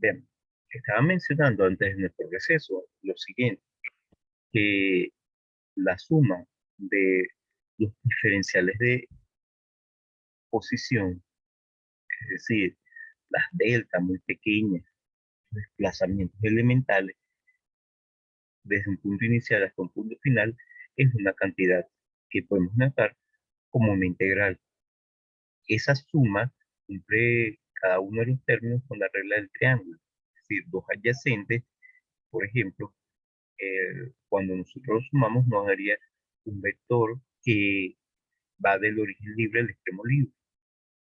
Bien, estaba mencionando antes de nuestro receso lo siguiente, que la suma de los diferenciales de posición, es decir, las delta muy pequeñas, desplazamientos elementales, desde un punto inicial hasta un punto final, es una cantidad que podemos notar como una integral. Esa suma cumple cada uno de los términos con la regla del triángulo. Es decir, dos adyacentes, por ejemplo, cuando nosotros sumamos nos daría un vector que va del origen libre al extremo libre.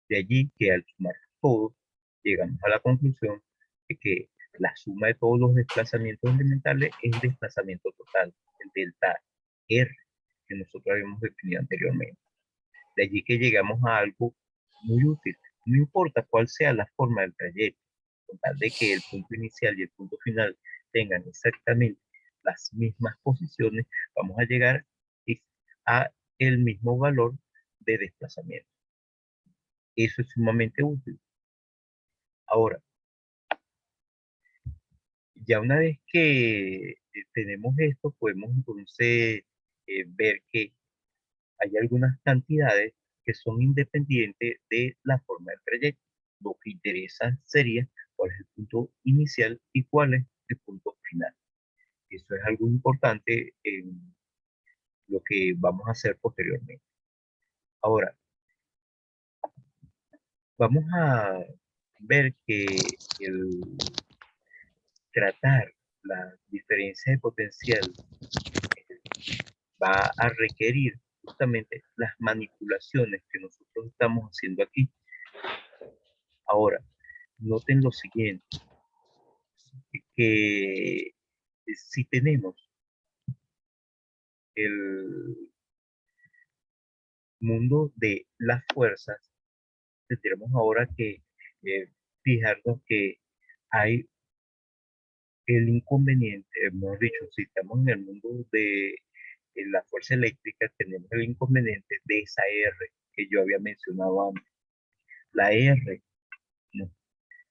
De allí que al sumar todos, llegamos a la conclusión de que la suma de todos los desplazamientos elementales es el desplazamiento total, el delta R, que nosotros habíamos definido anteriormente. De allí que llegamos a algo muy útil. No importa cuál sea la forma del trayecto, con tal de que el punto inicial y el punto final tengan exactamente las mismas posiciones, vamos a llegar a el mismo valor de desplazamiento. Eso es sumamente útil. Ahora, ya una vez que tenemos esto, podemos entonces ver que hay algunas cantidades que son independientes de la forma del trayecto. Lo que interesa sería cuál es el punto inicial y cuál es el punto final. Eso es algo importante en lo que vamos a hacer posteriormente. Ahora, vamos a ver que el tratar la diferencia de potencial va a requerir justamente las manipulaciones que nosotros estamos haciendo aquí. Ahora, noten lo siguiente, que si tenemos el mundo de las fuerzas, tendremos ahora que eh, fijarnos que hay el inconveniente, hemos dicho, si estamos en el mundo de la fuerza eléctrica, tenemos el inconveniente de esa R que yo había mencionado antes. La R nos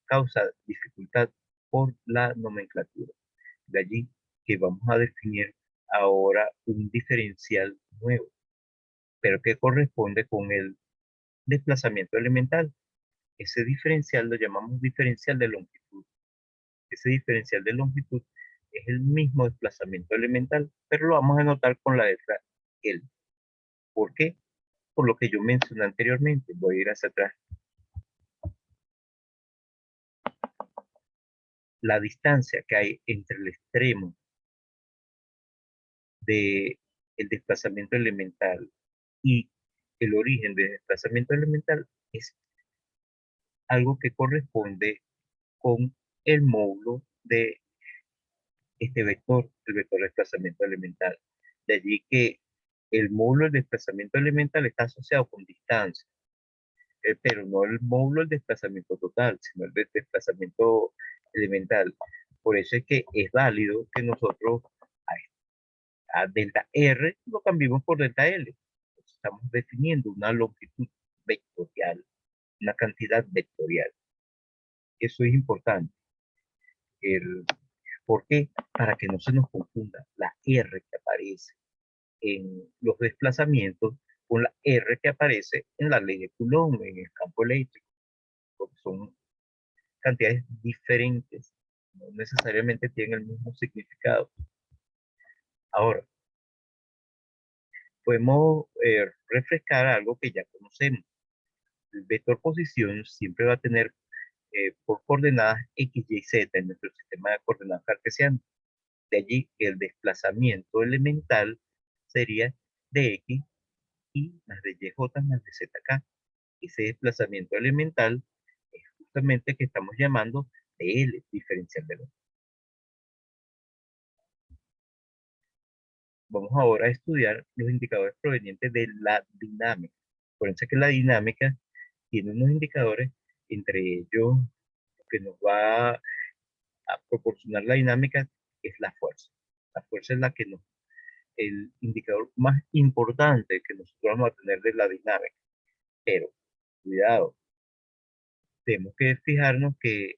causa dificultad por la nomenclatura. De allí que vamos a definir ahora un diferencial nuevo, pero que corresponde con el desplazamiento elemental. Ese diferencial lo llamamos diferencial de longitud. Ese diferencial de longitud es el mismo desplazamiento elemental, pero lo vamos a anotar con la letra L. ¿Por qué? Por lo que yo mencioné anteriormente. Voy a ir hacia atrás. La distancia que hay entre el extremo del desplazamiento elemental y el origen del desplazamiento elemental es algo que corresponde con el módulo de este vector, el vector de desplazamiento elemental. De allí que el módulo del desplazamiento elemental está asociado con distancia, pero no el módulo del desplazamiento total, sino el del desplazamiento elemental. Por eso es que es válido que nosotros a delta R lo cambiemos por delta L. Estamos definiendo una longitud vectorial, una cantidad vectorial. Eso es importante. ¿Por qué? Para que no se nos confunda la R que aparece en los desplazamientos con la R que aparece en la ley de Coulomb, en el campo eléctrico, porque son cantidades diferentes, no necesariamente tienen el mismo significado. Ahora, podemos refrescar algo que ya conocemos. El vector posición siempre va a tener por coordenadas X, Y, Z en nuestro sistema de coordenadas cartesiano. De allí que el desplazamiento elemental sería de X y más de YJ más de ZK. Ese desplazamiento elemental es justamente que estamos llamando de L, diferencial de longitud. Vamos ahora a estudiar los indicadores provenientes de la dinámica. Acuérdense que la dinámica tiene unos indicadores, entre ellos que nos va a proporcionar la dinámica es la fuerza. La fuerza es la que nos, el indicador más importante que nosotros vamos a tener de la dinámica. Pero, cuidado, tenemos que fijarnos que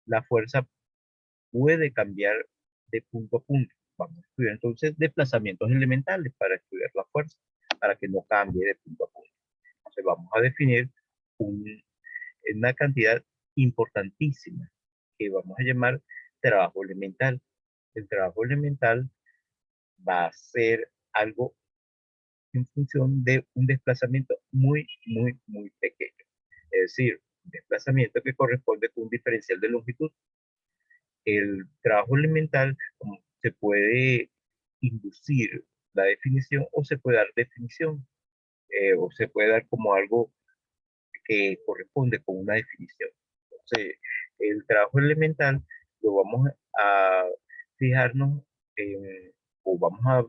la fuerza puede cambiar de punto a punto. Vamos a estudiar entonces desplazamientos elementales para estudiar la fuerza, para que no cambie de punto a punto. Entonces vamos a definir una cantidad importantísima que vamos a llamar trabajo elemental. El trabajo elemental va a ser algo en función de un desplazamiento muy pequeño. Es decir, un desplazamiento que corresponde con un diferencial de longitud. El trabajo elemental se puede inducir la definición o se puede dar definición, o se puede dar como algo que corresponde con una definición. Entonces, el trabajo elemental lo vamos a fijarnos o vamos a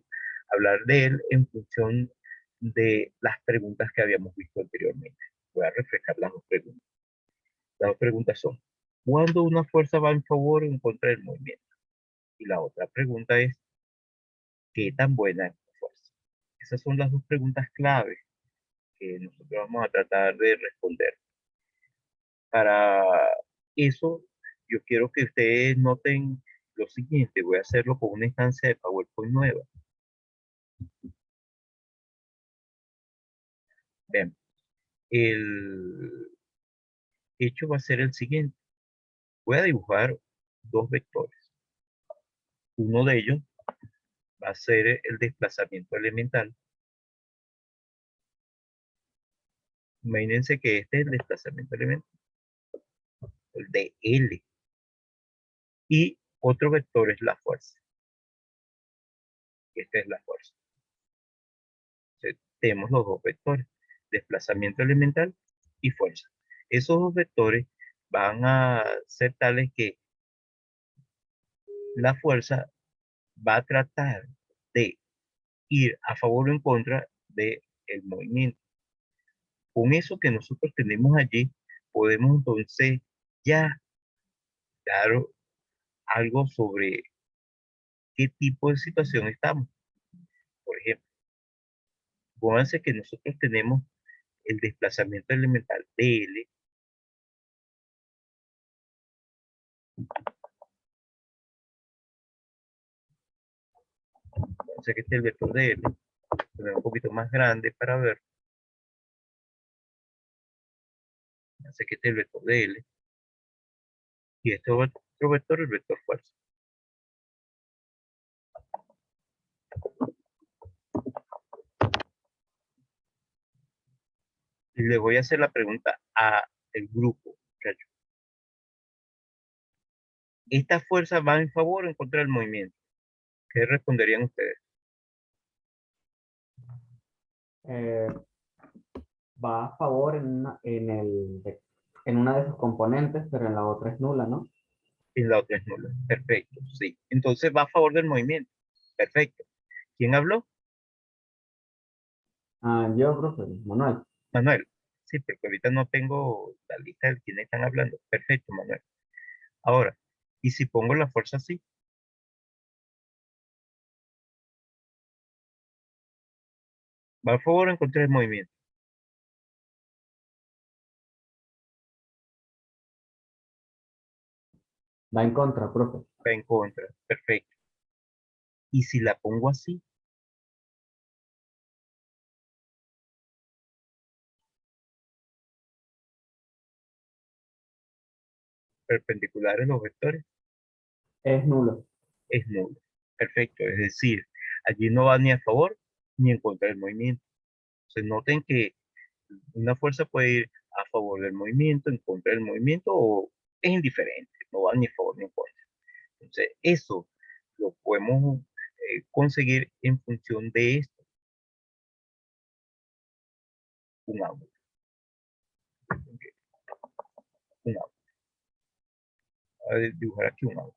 hablar de él en función de las preguntas que habíamos visto anteriormente. Voy a refrescar las dos preguntas. Las dos preguntas son, ¿cuándo una fuerza va en favor o en contra del movimiento? Y la otra pregunta es, ¿qué tan buena es la fuerza? Esas son las dos preguntas claves que nosotros vamos a tratar de responder. Para eso, yo quiero que ustedes noten lo siguiente. Voy a hacerlo con una instancia de PowerPoint nueva. Vean, el hecho va a ser el siguiente. Voy a dibujar dos vectores. Uno de ellos va a ser el desplazamiento elemental. Imagínense que este es el desplazamiento elemental, el de L. Y otro vector es la fuerza. Esta es la fuerza. Entonces, tenemos los dos vectores, desplazamiento elemental y fuerza. Esos dos vectores van a ser tales que la fuerza va a tratar de ir a favor o en contra del movimiento. Con eso que nosotros tenemos allí, podemos entonces ya dar algo sobre qué tipo de situación estamos. Por ejemplo, pónganse que nosotros tenemos el desplazamiento elemental dl, pónganse que este es el vector dl, un poquito más grande para ver, pónganse que este es el vector dl, y este otro vector, el vector fuerza. Y le voy a hacer la pregunta a el grupo, muchachos. ¿Esta fuerza va en favor o en contra del movimiento? ¿Qué responderían ustedes? Eh, Va a favor en una de sus componentes, pero en la otra es nula, ¿no? Y la otra es nula. Perfecto, sí. Entonces va a favor del movimiento. Perfecto. ¿Quién habló? Ah, yo, profe, Manuel. Manuel. Sí, porque ahorita no tengo la lista de quiénes están hablando. Perfecto, Manuel. Ahora, ¿y si pongo la fuerza así? ¿Va a favor o en contra del movimiento? Va en contra, profe. Va en contra. Perfecto. ¿Y si la pongo así? Perpendiculares los vectores. Es nulo. Es nulo. Perfecto. Es decir, allí no va ni a favor ni en contra del movimiento. Se noten que una fuerza puede ir a favor del movimiento, en contra del movimiento o es indiferente, no va ni a favor ni en contra. Entonces, eso lo podemos conseguir en función de esto, un ángulo. Un ángulo. Voy a dibujar aquí un ángulo.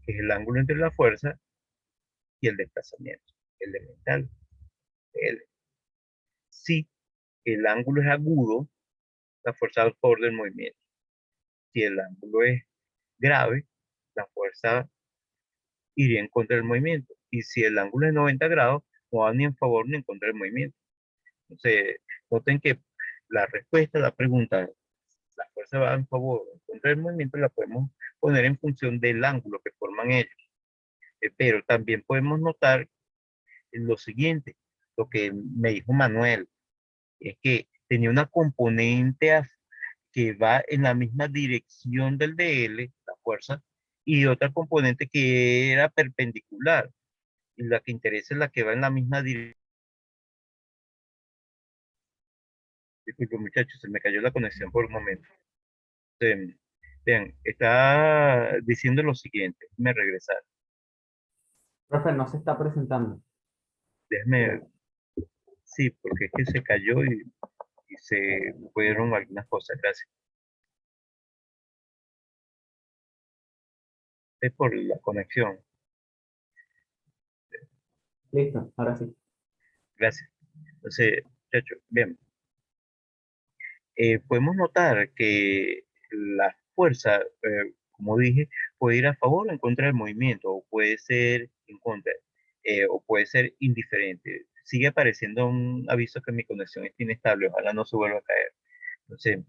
Que es el ángulo entre la fuerza y el desplazamiento elemental. L. Si el ángulo es agudo, la fuerza va a favor del movimiento. Si el ángulo es grave, la fuerza iría en contra del movimiento. Y si el ángulo es 90 grados, no va ni en favor ni en contra del movimiento. Entonces, noten que la respuesta a la pregunta, la fuerza va en favor o en contra del movimiento, la podemos poner en función del ángulo que forman ellos. Pero también podemos notar lo siguiente, lo que me dijo Manuel, es que tenía una componente que va en la misma dirección del DL, la fuerza, y otra componente que era perpendicular. Y la que interesa es la que va en la misma dirección. Disculpen, muchachos, se me cayó la conexión por un momento. Vean, está diciendo lo siguiente, déjenme regresar. Profe, no se está presentando. Déjenme, Creo. sí, porque es que se cayó y se fueron algunas cosas, gracias. Es por la conexión, Listo, ahora sí. gracias. Entonces, muchachos, bien, podemos notar que la fuerza, como dije, puede ir a favor o en contra del movimiento, o puede ser en contra, o puede ser indiferente. Sigue apareciendo un aviso que mi conexión está inestable, ojalá no se vuelva a caer. Entonces,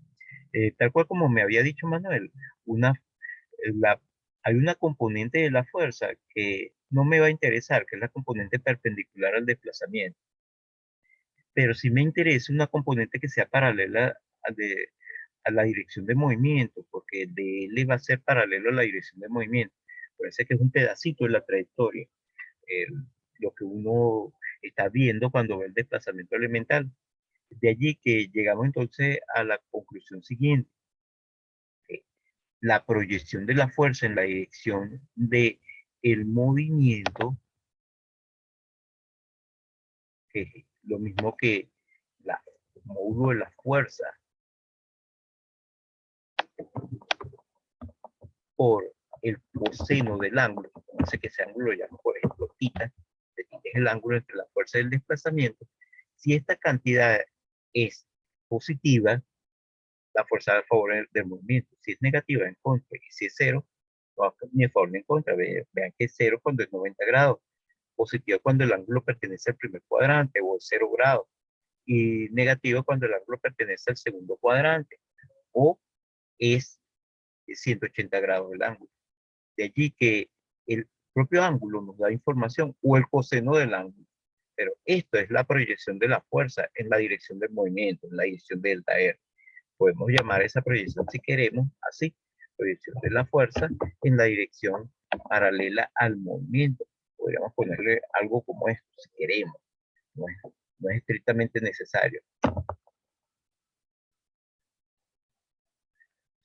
tal cual como me había dicho Manuel, una, la, hay una componente de la fuerza que no me va a interesar, que es la componente perpendicular al desplazamiento, pero sí me interesa una componente que sea paralela a la dirección de movimiento, porque de él va a ser paralelo a la dirección de movimiento. Parece que es un pedacito de la trayectoria, lo que uno está viendo cuando ve el desplazamiento elemental. De allí que llegamos entonces a la conclusión siguiente. La proyección de la fuerza en la dirección de el movimiento, que es lo mismo que la módulo de la fuerza por el coseno del ángulo, entonces que ese ángulo lo llamo por ejemplo θ, es el ángulo entre la fuerza y el desplazamiento. Si esta cantidad es positiva, la fuerza va a favor del movimiento. Si es negativa, en contra. Y si es cero, no va ni a favor ni en contra. Vean que es cero cuando es 90 grados. Positivo cuando el ángulo pertenece al primer cuadrante o es 0 grados. Y negativo cuando el ángulo pertenece al segundo cuadrante o es 180 grados el ángulo. De allí que el propio ángulo nos da información o el coseno del ángulo. Pero esto es la proyección de la fuerza en la dirección del movimiento, en la dirección del delta R. Podemos llamar esa proyección, si queremos, así, proyección de la fuerza en la dirección paralela al movimiento. Podríamos ponerle algo como esto, si queremos. No es, no es estrictamente necesario.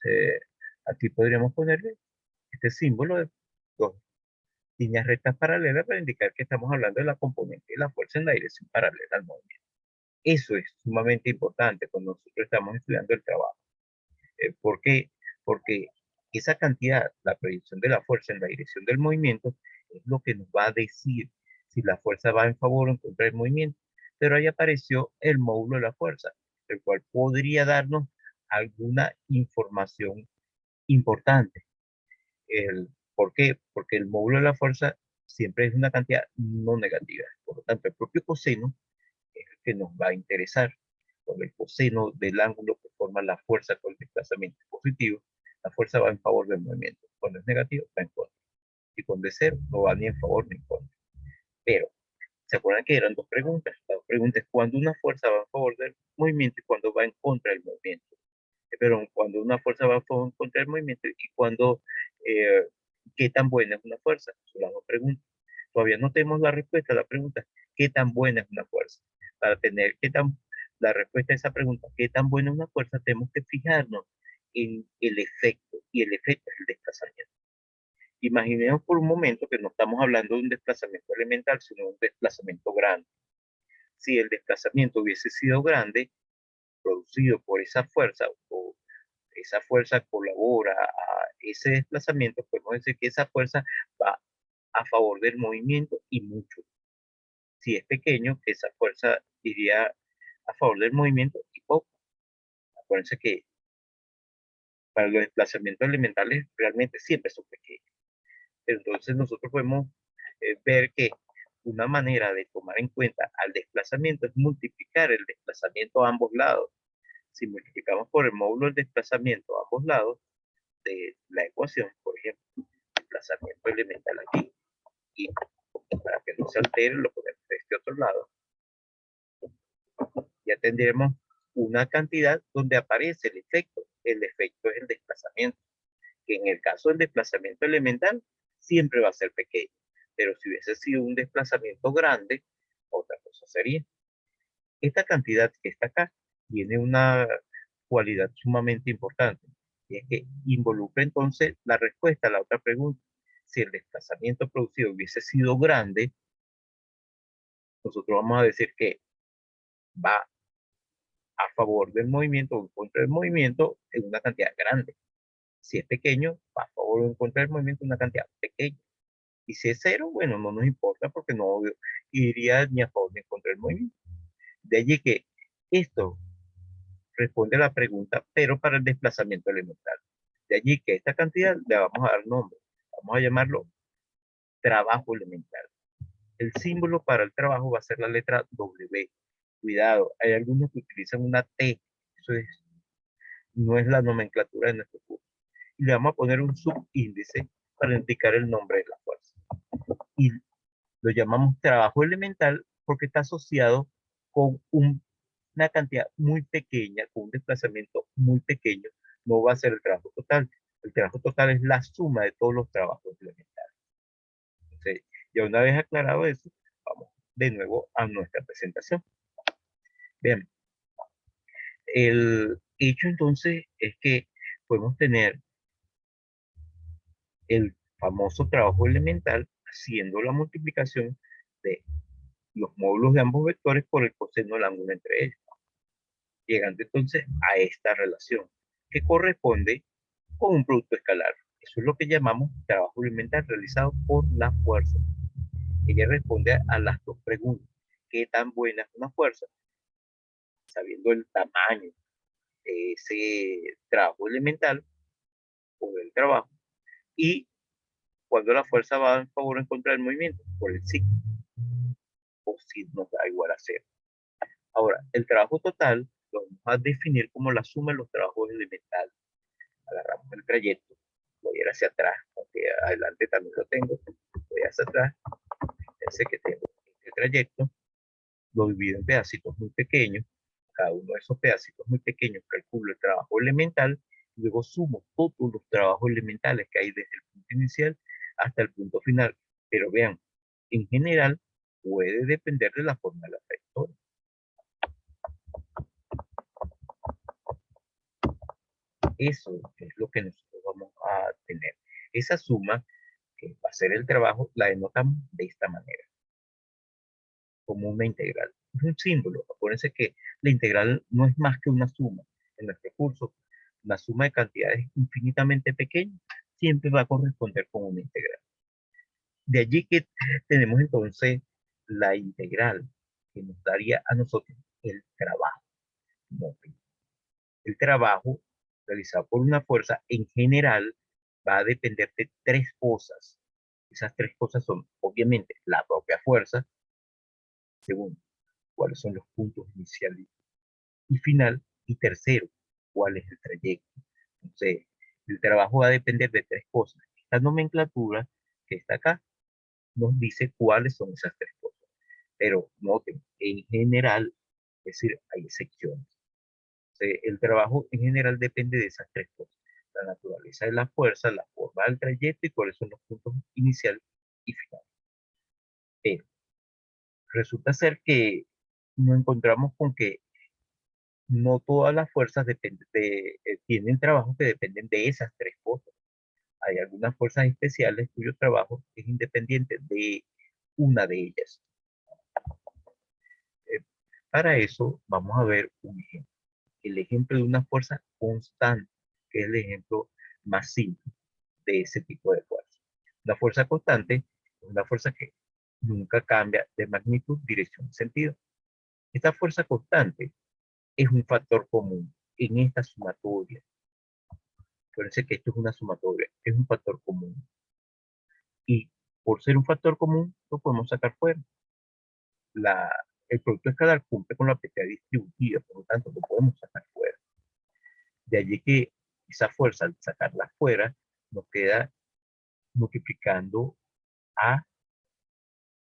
Eh, Aquí podríamos ponerle este símbolo de dos líneas rectas paralelas para indicar que estamos hablando de la componente de la fuerza en la dirección paralela al movimiento. Eso es sumamente importante cuando nosotros estamos estudiando el trabajo. ¿Por qué? Porque esa cantidad, la proyección de la fuerza en la dirección del movimiento, es lo que nos va a decir si la fuerza va en favor o en contra del movimiento. Pero ahí apareció el módulo de la fuerza, el cual podría darnos alguna información importante. ¿Por qué? Porque el módulo de la fuerza siempre es una cantidad no negativa. Por lo tanto, el propio coseno es el que nos va a interesar. Cuando el coseno del ángulo que forma la fuerza con el desplazamiento es positivo, la fuerza va en favor del movimiento. Cuando es negativo, va en contra. Y cuando es cero, no va ni en favor ni en contra. Pero, ¿se acuerdan que eran dos preguntas? La pregunta es cuando una fuerza va en favor del movimiento y cuando va en contra del movimiento. Pero cuando una fuerza va a favor en contra del movimiento y cuando, eh, ¿qué tan buena es una fuerza? Son las dos preguntas. Todavía no tenemos la respuesta a la pregunta, ¿qué tan buena es una fuerza? Para tener la respuesta a esa pregunta, ¿qué tan buena es una fuerza? Tenemos que fijarnos en el efecto, y el efecto es el desplazamiento. Imaginemos por un momento que no estamos hablando de un desplazamiento elemental, sino de un desplazamiento grande. Si el desplazamiento hubiese sido grande, producido por esa fuerza, o esa fuerza colabora a ese desplazamiento, podemos decir que esa fuerza va a favor del movimiento y mucho. Si es pequeño, que esa fuerza iría a favor del movimiento y poco. Acuérdense que para los desplazamientos elementales realmente siempre son pequeños. Entonces nosotros podemos ver que una manera de tomar en cuenta al desplazamiento es multiplicar el desplazamiento a ambos lados. Si multiplicamos por el módulo del desplazamiento a ambos lados de la ecuación, por ejemplo, desplazamiento elemental aquí, y para que no se altere lo ponemos de este otro lado, ya tendremos una cantidad donde aparece el efecto. El efecto es el desplazamiento, que en el caso del desplazamiento elemental siempre va a ser pequeño, pero si hubiese sido un desplazamiento grande, otra cosa sería. Esta cantidad que está acá tiene una cualidad sumamente importante, y es que involucra entonces la respuesta a la otra pregunta. Si el desplazamiento producido hubiese sido grande, nosotros vamos a decir que va a favor del movimiento o en contra del movimiento en una cantidad grande. Si es pequeño, va a favor o en contra del movimiento en una cantidad pequeña. Y si es cero, bueno, no nos importa porque no iría ni a favor ni en contra del movimiento. De allí que esto responde a la pregunta, pero para el desplazamiento elemental. De allí que esta cantidad le vamos a dar nombre. Vamos a llamarlo trabajo elemental. El símbolo para el trabajo va a ser la letra W. Cuidado, hay algunos que utilizan una T. Eso no es la nomenclatura de nuestro curso. Y le vamos a poner un subíndice para indicar el nombre de la fuerza. Y lo llamamos trabajo elemental porque está asociado con una cantidad muy pequeña, con un desplazamiento muy pequeño. No va a ser el trabajo total. El trabajo total es la suma de todos los trabajos elementales. Entonces, ya una vez aclarado eso, vamos de nuevo a nuestra presentación. Bien, el hecho entonces es que podemos tener el famoso trabajo elemental haciendo la multiplicación de los módulos de ambos vectores por el coseno del ángulo entre ellos, llegando entonces a esta relación que corresponde con un producto escalar. Eso es lo que llamamos trabajo elemental realizado por la fuerza. Ella responde a las dos preguntas. ¿Qué tan buena es una fuerza? Sabiendo el tamaño de ese trabajo elemental o del trabajo, y cuando la fuerza va en favor o en contra del movimiento, por el signo, o si nos da igual a cero. Ahora, el trabajo total lo vamos a definir como la suma de los trabajos elementales. Agarramos el trayecto, voy a ir hacia atrás, aunque adelante también lo tengo, voy hacia atrás, fíjense que tengo este trayecto, lo divido en pedacitos muy pequeños, cada uno de esos pedacitos muy pequeños calculo el trabajo elemental, y luego sumo todos los trabajos elementales que hay desde el punto inicial hasta el punto final. Pero vean, en general puede depender de la forma de la trayectoria. Eso es lo que nosotros vamos a tener. Esa suma que va a ser el trabajo la denotamos de esta manera, como una integral. Es un símbolo. Acuérdense que la integral no es más que una suma. En nuestro curso, la suma de cantidades infinitamente pequeñas siempre va a corresponder con una integral. De allí que tenemos entonces la integral que nos daría a nosotros el trabajo. No, el trabajo realizado por una fuerza en general va a depender de tres cosas. Esas tres cosas son, obviamente, la propia fuerza. Segundo, cuáles son los puntos iniciales y final. Y tercero, cuál es el trayecto. Entonces, el trabajo va a depender de tres cosas. Esta nomenclatura que está acá nos dice cuáles son esas tres cosas. Pero noten, en general, es decir, hay excepciones. El trabajo en general depende de esas tres cosas: la naturaleza de la fuerza, la forma del trayecto y cuáles son los puntos inicial y final. Pero resulta ser que nos encontramos con que no todas las fuerzas tienen trabajos que dependen de esas tres cosas. Hay algunas fuerzas especiales cuyo trabajo es independiente de una de ellas. Eh, para eso vamos a ver un ejemplo. El ejemplo de una fuerza constante, que es el ejemplo más simple de ese tipo de fuerza. La fuerza constante es una fuerza que nunca cambia de magnitud, dirección y sentido. Esta fuerza constante es un factor común en esta sumatoria. Acuérdense que esto es una sumatoria, es un factor común. Y por ser un factor común, lo podemos sacar fuera. El producto escalar cumple con la propiedad distributiva, por lo tanto, lo podemos sacar fuera. De allí que esa fuerza, al sacarla fuera, nos queda multiplicando a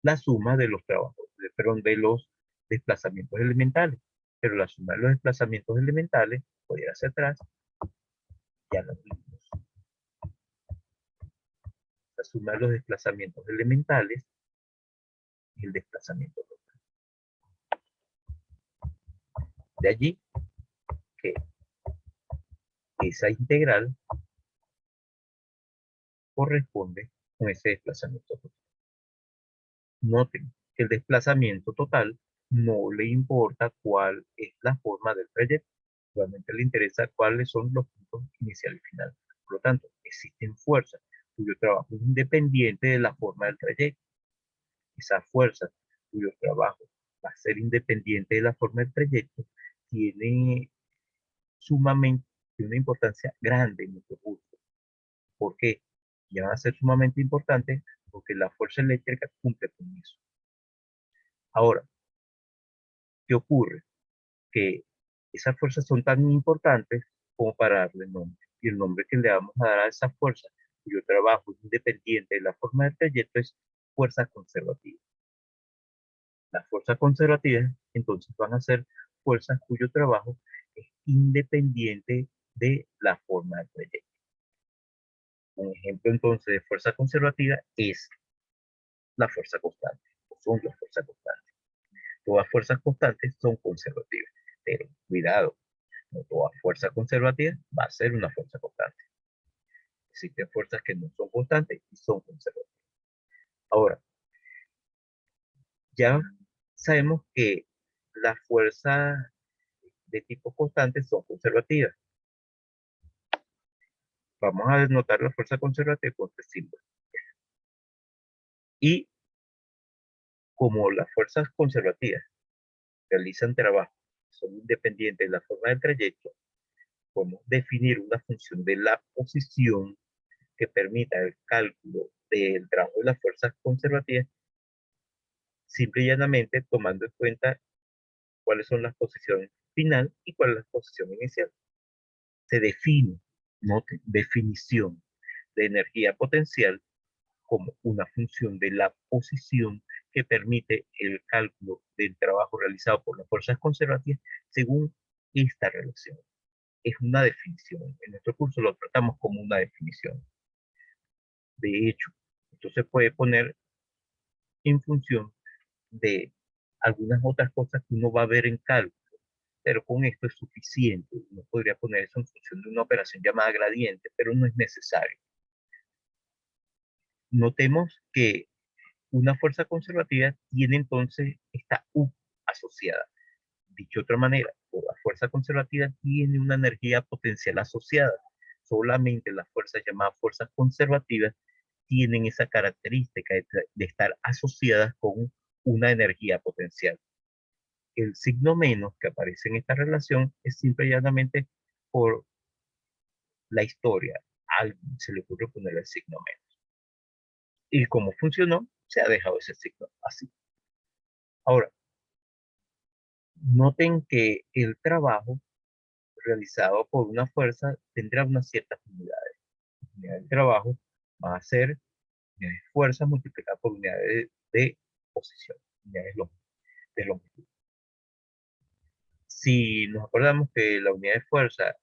la suma de los trabajos, perdón, de los desplazamientos elementales. Pero la suma de los desplazamientos elementales, voy a ir hacia atrás, ya lo vimos. La suma de los desplazamientos elementales y el desplazamiento total. De allí que esa integral corresponde con ese desplazamiento total. Noten que el desplazamiento total no le importa cuál es la forma del trayecto, solamente le interesa cuáles son los puntos inicial y final. Por lo tanto, existen fuerzas cuyo trabajo es independiente de la forma del trayecto. Esa fuerza cuyo trabajo va a ser independiente de la forma del trayecto tiene sumamente una importancia grande en nuestro curso. ¿Por qué? Ya van a ser sumamente importantes porque la fuerza eléctrica cumple con eso. Ahora, ¿qué ocurre? Que esas fuerzas son tan importantes como para darle nombre. Y el nombre que le vamos a dar a esa fuerza, cuyo trabajo es independiente de la forma del trayecto, es fuerza conservativa. Las fuerzas conservativas, entonces, van a ser fuerzas cuyo trabajo es independiente de la forma del trayecto. Un ejemplo, entonces, de fuerza conservativa es la fuerza constante, o son las fuerzas constantes. Todas fuerzas constantes son conservativas, pero cuidado, no toda fuerza conservativa va a ser una fuerza constante. Existen fuerzas que no son constantes y son conservativas. Ahora, ya sabemos que las fuerzas de tipo constante son conservativas. Vamos a denotar la fuerza conservativa con este símbolo. Y como las fuerzas conservativas realizan trabajo, son independientes de la forma del trayecto, podemos definir una función de la posición que permita el cálculo del trabajo de las fuerzas conservativas, simple y llanamente tomando en cuenta cuáles son las posiciones final y cuál es la posición inicial. Se define, note, definición de energía potencial como una función de la posición que permite el cálculo del trabajo realizado por las fuerzas conservativas según esta relación. Es una definición. En nuestro curso lo tratamos como una definición. De hecho, esto se puede poner en función de algunas otras cosas que uno va a ver en cálculo, pero con esto es suficiente. Uno podría poner eso en función de una operación llamada gradiente, pero no es necesario. Notemos que una fuerza conservativa tiene entonces esta U asociada. Dicho de otra manera, toda fuerza conservativa tiene una energía potencial asociada. Solamente las fuerzas llamadas fuerzas conservativas tienen esa característica de estar asociadas con una energía potencial. El signo menos que aparece en esta relación es simple y llanamente por la historia. A alguien se le ocurre poner el signo menos. Y como funcionó, se ha dejado ese signo así. Ahora, noten que el trabajo realizado por una fuerza tendrá unas ciertas unidades. Unidades de trabajo va a ser unidades de fuerza multiplicadas por unidades de posición, unidades de longitud. Si nos acordamos que la unidad de fuerza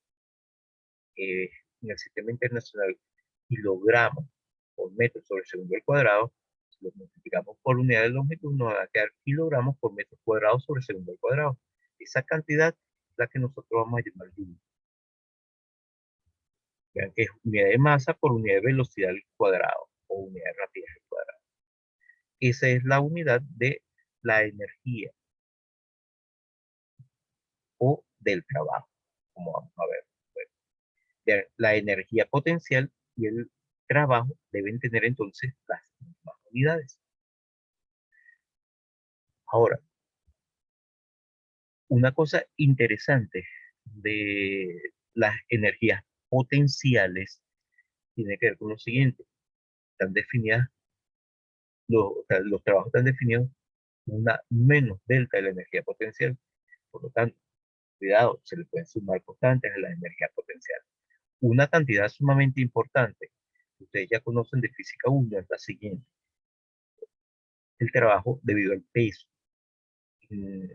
en el sistema internacional, kilogramos por metro sobre segundo al cuadrado, si lo multiplicamos por unidad de longitud, nos va a quedar kilogramos por metro cuadrado sobre segundo al cuadrado. Esa cantidad es la que nosotros vamos a llamar Joule. Vean que es unidad de masa por unidad de velocidad al cuadrado o unidad de rapidez al cuadrado. Esa es la unidad de la energía o del trabajo, como vamos a ver. Bueno, la energía potencial y el trabajo deben tener entonces las mismas unidades. Ahora, una cosa interesante de las energías potenciales tiene que ver con lo siguiente. Están definidas o sea, los trabajos están definidos una menos delta de la energía potencial. Por lo tanto, cuidado, se le pueden sumar constantes a la energía potencial. Una cantidad sumamente importante que ustedes ya conocen de física 1 es la siguiente: el trabajo debido al peso. Mm,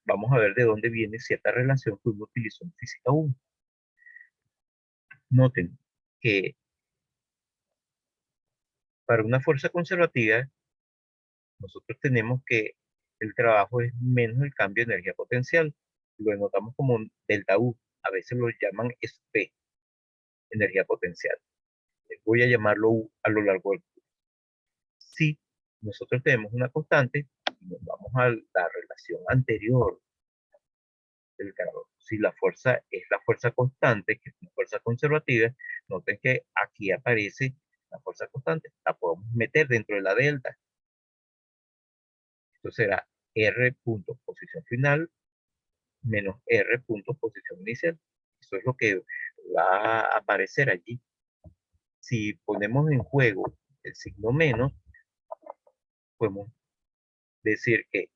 Vamos a ver de dónde viene cierta relación que uno utilizó en física 1. Noten que para una fuerza conservativa, nosotros tenemos que el trabajo es menos el cambio de energía potencial. Lo denotamos como un delta U. A veces lo llaman SP, energía potencial. Voy a llamarlo U a lo largo del curso. Si nosotros tenemos una constante, y nos vamos a la relación anterior del calor. Si la fuerza es la fuerza constante, que es una fuerza conservativa, noten que aquí aparece la fuerza constante. La podemos meter dentro de la delta. Esto será R punto posición final menos R punto posición inicial. Eso es lo que va a aparecer allí. Si ponemos en juego el signo menos, podemos decir que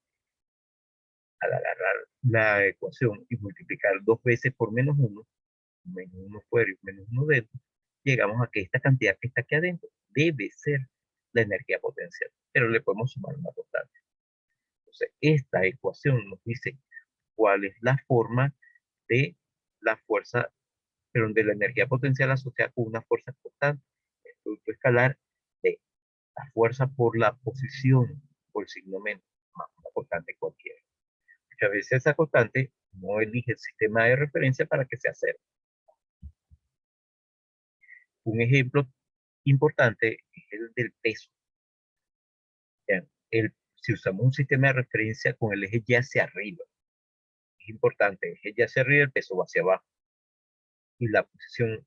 al agarrar la ecuación y multiplicar dos veces por menos 1 fuera y menos 1 dentro, llegamos a que esta cantidad que está aquí adentro debe ser la energía potencial, pero le podemos sumar una constante. Entonces, esta ecuación nos dice cuál es la forma de la fuerza, pero de la energía potencial asociada con una fuerza constante, el producto escalar de la fuerza por la posición, por el signo menos, más una constante cualquiera. Muchas veces esa constante no elige el sistema de referencia para que sea cero. Un ejemplo importante es el del peso. Si usamos un sistema de referencia con el eje Y hacia arriba, es importante, el eje Y hacia arriba, el peso va hacia abajo. Y la posición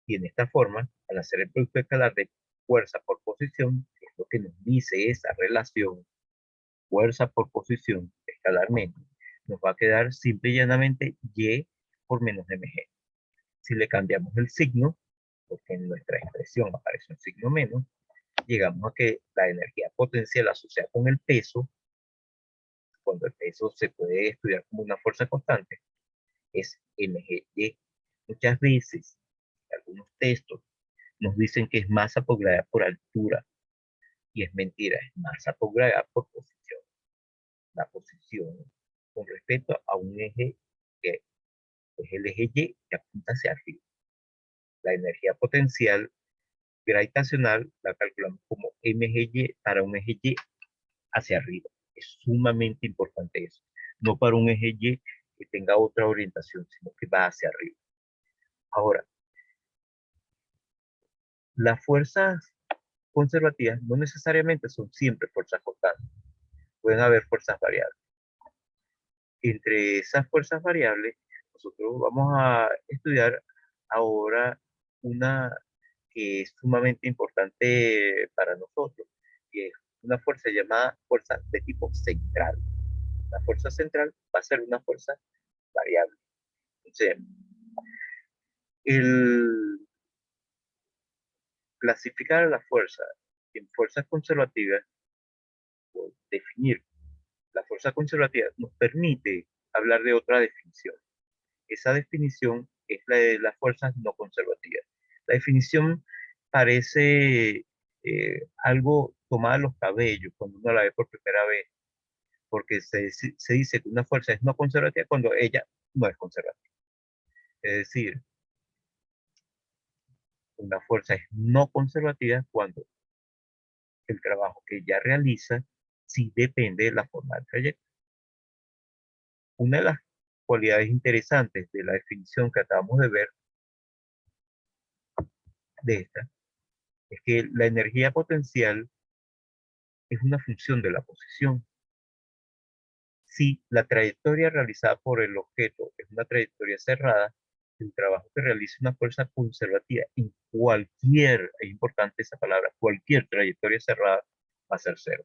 tiene esta forma, al hacer el producto escalar de fuerza por posición, que es lo que nos dice esa relación, fuerza por posición escalarmente, nos va a quedar simple y llanamente Y por menos mg. Si le cambiamos el signo, porque en nuestra expresión aparece un signo menos, llegamos a que la energía potencial asociada con el peso, cuando el peso se puede estudiar como una fuerza constante, es mgy. Muchas veces, algunos textos nos dicen que es masa por gravedad por altura, y es mentira, es masa por gravedad por posición. La posición con respecto a un eje que es el eje Y que apunta hacia arriba. La energía potencial gravitacional la calculamos como mgy para un eje Y hacia arriba. Es sumamente importante eso. No para un eje Y que tenga otra orientación, sino que va hacia arriba. Ahora, las fuerzas conservativas no necesariamente son siempre fuerzas constantes. Pueden haber fuerzas variables. Entre esas fuerzas variables, nosotros vamos a estudiar ahora una que es sumamente importante para nosotros, y es una fuerza llamada fuerza de tipo central. La fuerza central va a ser una fuerza variable. Entonces, el clasificar a la fuerza en fuerzas conservativas, o definir la fuerza conservativa, nos permite hablar de otra definición. Esa definición es la de las fuerzas no conservativas. La definición parece algo tomada a los cabellos cuando uno la ve por primera vez, porque se dice que una fuerza es no conservativa cuando ella no es conservativa. Es decir, una fuerza es no conservativa cuando el trabajo que ella realiza sí depende de la forma del trayecto. Una de las cualidades interesantes de la definición que acabamos de ver de esta es que la energía potencial es una función de la posición. Si la trayectoria realizada por el objeto es una trayectoria cerrada, el trabajo que realiza una fuerza conservativa en cualquier, es importante esa palabra, cualquier trayectoria cerrada va a ser cero,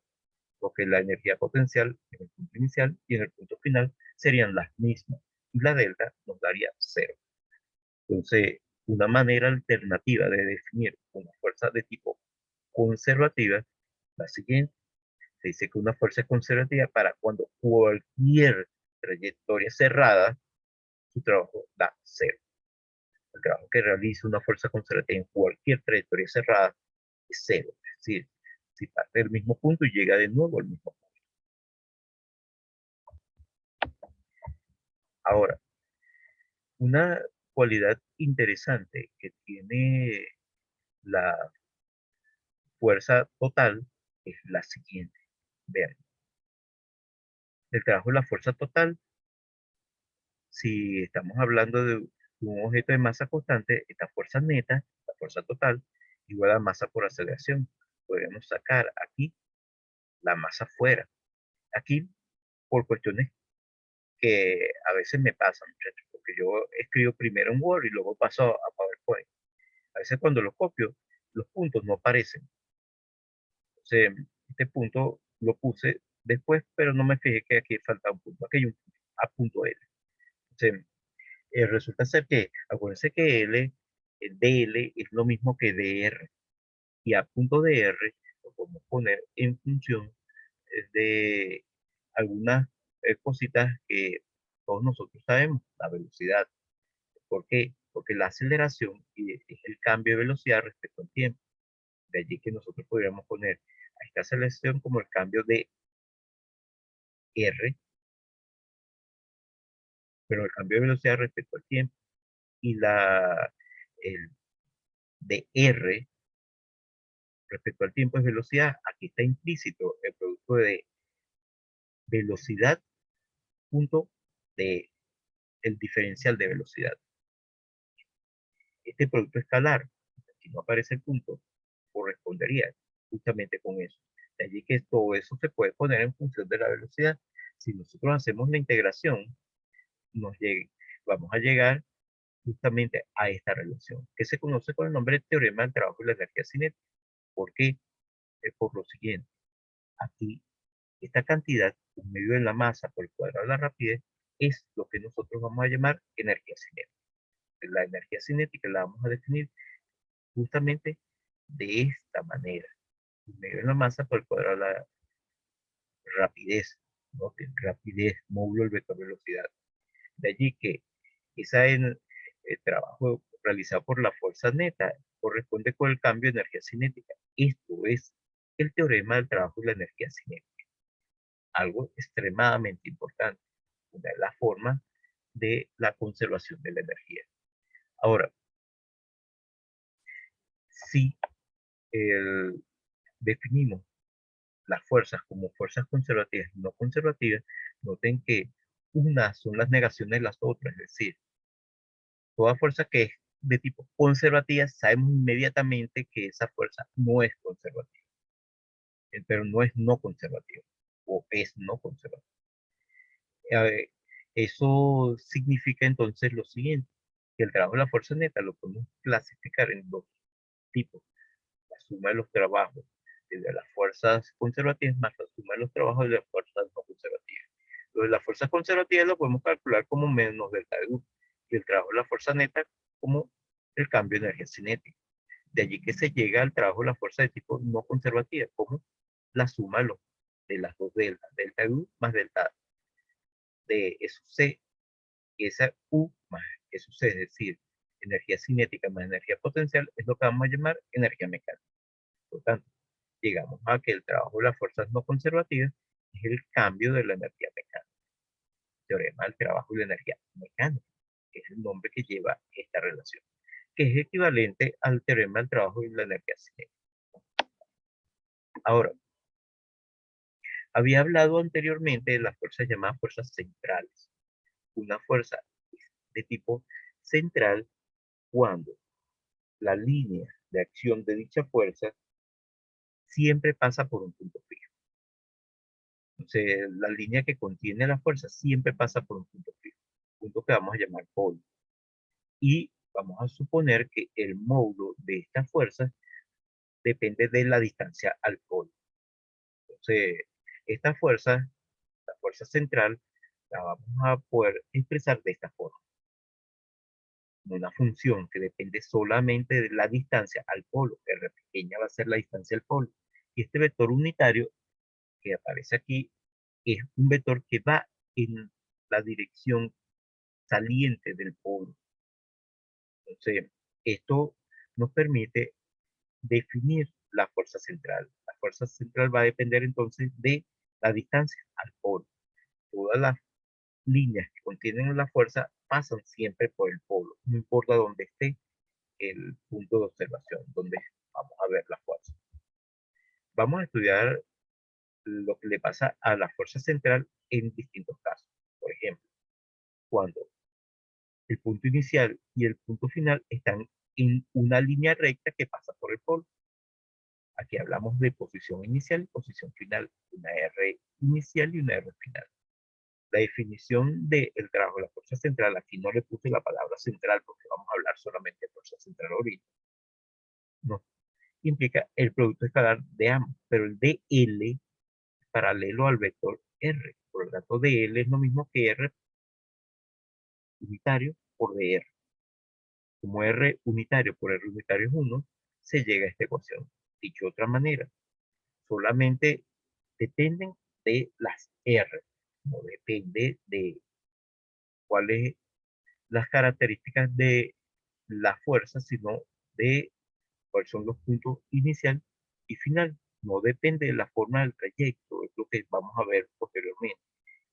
porque la energía potencial en el punto inicial y en el punto final serían las mismas, y la delta nos daría cero. Entonces, una manera alternativa de definir una fuerza de tipo conservativa La siguiente, se dice que una fuerza es conservativa para cuando cualquier trayectoria cerrada, su trabajo da cero. El trabajo que realiza una fuerza conservativa en cualquier trayectoria cerrada es cero. Es decir, si parte del mismo punto y llega de nuevo al mismo punto. Ahora, una cualidad interesante que tiene la fuerza total es la siguiente. Vean, el trabajo de la fuerza total, si estamos hablando de un objeto de masa constante, esta fuerza neta, la fuerza total, igual a masa por aceleración. Podríamos sacar aquí la masa fuera. Aquí, por cuestiones que a veces me pasan, muchachos, porque yo escribo primero en Word y luego paso a PowerPoint. A veces cuando lo copio, los puntos no aparecen. Entonces, este punto lo puse después, pero no me fijé que aquí falta un punto. Aquí hay un punto, a punto L. Entonces, resulta ser que, acuérdense que L, DL es lo mismo que DR. Y a punto DR lo podemos poner en función de algunas cositas que todos nosotros sabemos, la velocidad. ¿Por qué? Porque la aceleración es el cambio de velocidad respecto al tiempo. De allí que nosotros podríamos poner a esta aceleración como el cambio de R, pero el cambio de velocidad respecto al tiempo. Y el de R respecto al tiempo es velocidad. Aquí está implícito el producto de velocidad punto de el diferencial de velocidad. Este producto escalar, si no aparece el punto, correspondería justamente con eso. De allí que todo eso se puede poner en función de la velocidad. Si nosotros hacemos la integración, nos llegue, vamos a llegar justamente a esta relación, que se conoce con el nombre de teorema del trabajo y la energía cinética. ¿Por qué? Es por lo siguiente. Aquí, esta cantidad, un medio de la masa por el cuadrado de la rapidez, es lo que nosotros vamos a llamar energía cinética. La energía cinética la vamos a definir justamente de esta manera. Un medio de la masa por el cuadrado de la rapidez, ¿no? Rapidez, módulo del vector velocidad. De allí que esa el trabajo realizado por la fuerza neta corresponde con el cambio de energía cinética. Esto es el teorema del trabajo y la energía cinética. Algo extremadamente importante. Una de las formas de la conservación de la energía. Ahora, si definimos las fuerzas como fuerzas conservativas y no conservativas, noten que unas son las negaciones de las otras, es decir, toda fuerza que es de tipo conservativa, sabemos inmediatamente que esa fuerza no es conservativa, pero no es no conservativa, o es no conservativa. Eh, Eso significa entonces lo siguiente, que el trabajo de la fuerza neta lo podemos clasificar en dos tipos: la suma de los trabajos de las fuerzas conservativas más la suma de los trabajos de las fuerzas no conservativas. Entonces, las fuerzas conservativas lo podemos calcular como menos delta de U y el trabajo de la fuerza neta como el cambio de energía cinética. De allí que se llega al trabajo de la fuerza de tipo no conservativa, como la suma de las dos deltas, delta de U más delta de eso C, y esa U más eso C, es decir, energía cinética más energía potencial, es lo que vamos a llamar energía mecánica. Por tanto, llegamos a que el trabajo de las fuerzas no conservativas es el cambio de la energía mecánica. Teorema del trabajo y la energía mecánica, que es el nombre que lleva esta relación, que es equivalente al teorema del trabajo y la energía cinética. Ahora, había hablado anteriormente de las fuerzas llamadas fuerzas centrales. Una fuerza de tipo central cuando la línea de acción de dicha fuerza siempre pasa por un punto fijo. Entonces, la línea que contiene la fuerza siempre pasa por un punto fijo, punto que vamos a llamar polo. Y vamos a suponer que el módulo de esta fuerza depende de la distancia al polo. Entonces, esta fuerza, la fuerza central, la vamos a poder expresar de esta forma. Una función que depende solamente de la distancia al polo. R pequeña va a ser la distancia al polo. Y este vector unitario que aparece aquí es un vector que va en la dirección saliente del polo. Entonces, esto nos permite definir la fuerza central. La fuerza central va a depender entonces de la distancia al polo. Todas las líneas que contienen la fuerza pasan siempre por el polo, no importa dónde esté el punto de observación, donde vamos a ver la fuerza. Vamos a estudiar lo que le pasa a la fuerza central en distintos casos. Por ejemplo, cuando el punto inicial y el punto final están en una línea recta que pasa por el polo. Aquí hablamos de posición inicial y posición final, una R inicial y una R final. La definición del trabajo de la fuerza central, aquí no le puse la palabra central porque vamos a hablar solamente de fuerza central ahorita, no, implica el producto escalar de ambos, pero el dl es paralelo al vector R. Por lo tanto, dl es lo mismo que R unitario por dr. Como R unitario por R unitario es 1, se llega a esta ecuación. Dicho de otra manera, solamente dependen de las R, no depende de cuáles las características de la fuerza, sino de cuáles son los puntos inicial y final. No depende de la forma del trayecto, es lo que vamos a ver posteriormente.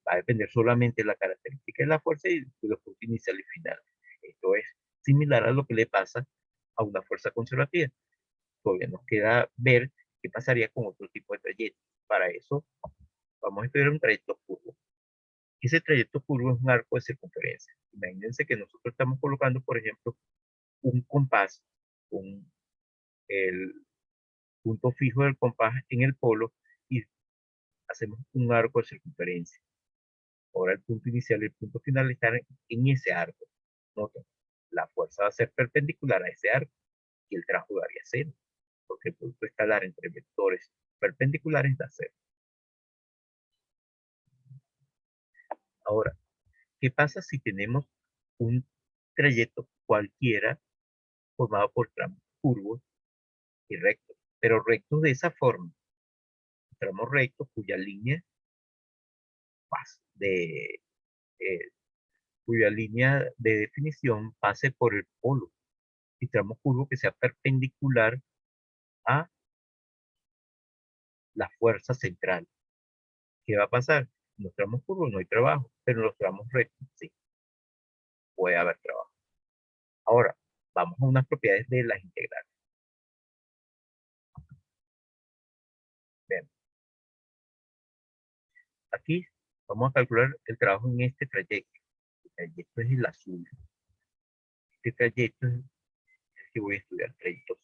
Va a depender solamente de la característica de la fuerza y de los puntos inicial y final. Esto es similar a lo que le pasa a una fuerza conservativa. Todavía nos queda ver qué pasaría con otro tipo de trayecto. Para eso vamos a estudiar un trayecto curvo. Ese trayecto curvo es un arco de circunferencia. Imagínense que nosotros estamos colocando, por ejemplo, un compás con el punto fijo del compás en el polo y hacemos un arco de circunferencia. Ahora el punto inicial y el punto final están en ese arco. Noten, la fuerza va a ser perpendicular a ese arco y el trabajo daría cero, porque el producto escalar entre vectores perpendiculares da cero. Ahora, ¿qué pasa si tenemos un trayecto cualquiera formado por tramos curvos y rectos? Pero rectos de esa forma, tramos rectos cuya línea de, eh, cuya línea de definición pase por el polo y tramo curvo que sea perpendicular a la fuerza central. ¿Qué va a pasar? En los tramos curvos no hay trabajo, pero en los tramos rectos sí, puede haber trabajo. Ahora, vamos a unas propiedades de las integrales. Bien, aquí vamos a calcular el trabajo en este trayecto. El trayecto es el azul. Este trayecto es el que voy a estudiar, trayectos.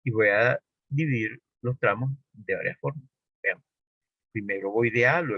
Y voy a dividir los tramos de varias formas. Veamos. Primero voy de A, luego